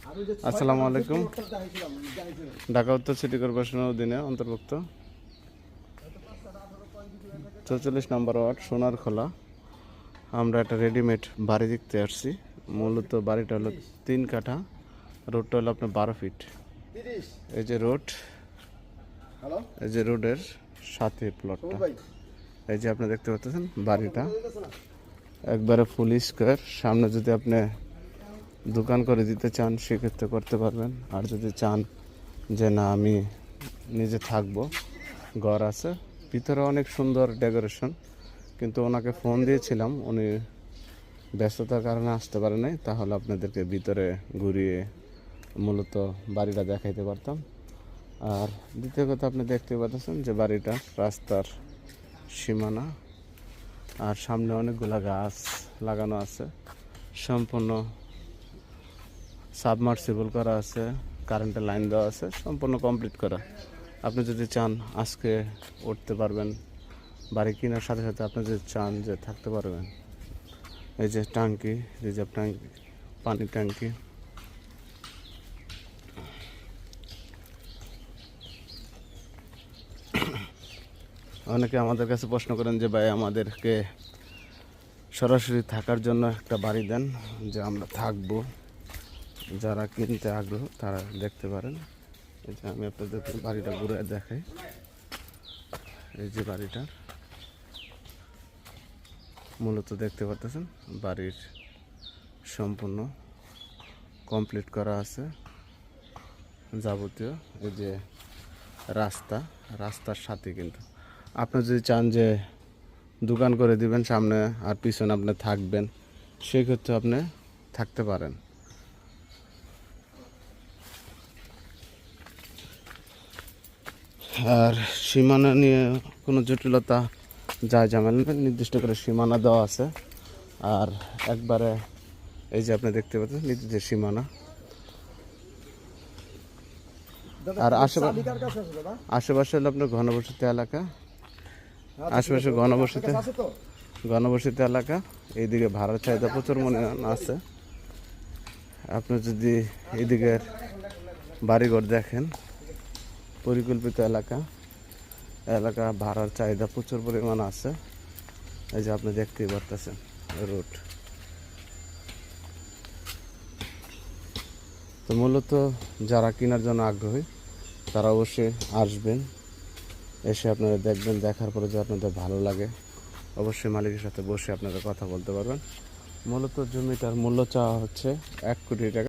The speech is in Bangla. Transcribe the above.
আসসালামু আলাইকুম। ঢাকা উত্তর সিটি কর্পোরেশনের অধীনে অন্তর্ভুক্ত ৪৪ নম্বর ওয়ার্ড সোনারখোলা। আমরা একটা রেডিমেড বাড়ি দেখতে আসছি। মূলত বাড়িটা হলো ৩ কাঠা, রোডটা হলো আপনার ১২ ফিট। এই যে রোড, এই যে রোডের সাথে প্লটটা, এই যে আপনি দেখতে পাচ্ছেন বাড়িটা একবারে ফুল স্কোয়ার। সামনে যদি আপনি দোকান করে দিতে চান সেক্ষেত্রে করতে পারবেন, আর যদি চান যে না আমি নিজে থাকবো, ঘর আছে ভিতরে অনেক সুন্দর ডেকোরেশন। কিন্তু ওনাকে ফোন দিয়েছিলাম, উনি ব্যস্ততার কারণে আসতে পারে নাই, তাহলে আপনাদেরকে ভিতরে ঘুরিয়ে মূলত বাড়িটা দেখাইতে পারতাম। আর দ্বিতীয় কথা, আপনি দেখতে পাচ্ছেন যে বাড়িটা রাস্তার সীমানা, আর সামনে অনেকগুলা গাছ লাগানো আছে, সম্পূর্ণ সাবমার্সিবল করা আছে, কারেন্টের লাইন দেওয়া আছে, সম্পূর্ণ কমপ্লিট করা। আপনি যদি চান আজকে উঠতে পারবেন, বাড়ি কেনার সাথে সাথে আপনি যদি চান যে থাকতে পারবেন। এই যে ট্যাঙ্কি, রিজার্ভ ট্যাঙ্কি, পানির ট্যাঙ্কি। অনেকে আমাদের কাছে প্রশ্ন করেন যে ভাই আমাদেরকে সরাসরি থাকার জন্য একটা বাড়ি দেন, যে আমরা থাকবো। যারা কিনতে আগ্রহ তারা দেখতে পারেন। এই যে আমি আপনাদের বাড়িটা ঘুরে দেখাই। এই যে বাড়িটা মূলত দেখতে পাচ্ছেন, বাড়ির সম্পূর্ণ কমপ্লিট করা আছে যাবতীয়। এই যে রাস্তার সাথে, কিন্তু আপনি যদি চান যে দোকান করে দিবেন সামনে আর পিছনে আপনি থাকবেন, সেক্ষেত্রে আপনি থাকতে পারেন। আর সীমানা নিয়ে কোনো জটিলতা ঝামেলা নেই, নির্দিষ্ট করে সীমানা দেওয়া আছে। আর একবারে এই যে আপনি দেখতে পাচ্ছেন নির্দিষ্ট সীমানা। আর আশেপাশে হলো আপনার ঘনবসতি এলাকা, আশেপাশে ঘনবসতি এলাকা। এইদিকে ভাড়ার চাহিদা প্রচুর মনে আছে। আপনি যদি এইদিকের বাড়িঘর দেখেন, পরিকল্পিত এলাকা ভাড়ার চাহিদা প্রচুর পরিমাণ আছে। এই যে আপনি দেখতেই পারতেছেন রোড। তো মূলত যারা কেনার জন্য আগ্রহী তারা অবশ্যই আসবেন, এসে আপনারা দেখবেন। দেখার পরে যদি আপনাদের ভালো লাগে অবশ্যই মালিকের সাথে বসে আপনারা কথা বলতে পারবেন। মূলত জমিটার মূল্য চাওয়া হচ্ছে ১ কোটি টাকা।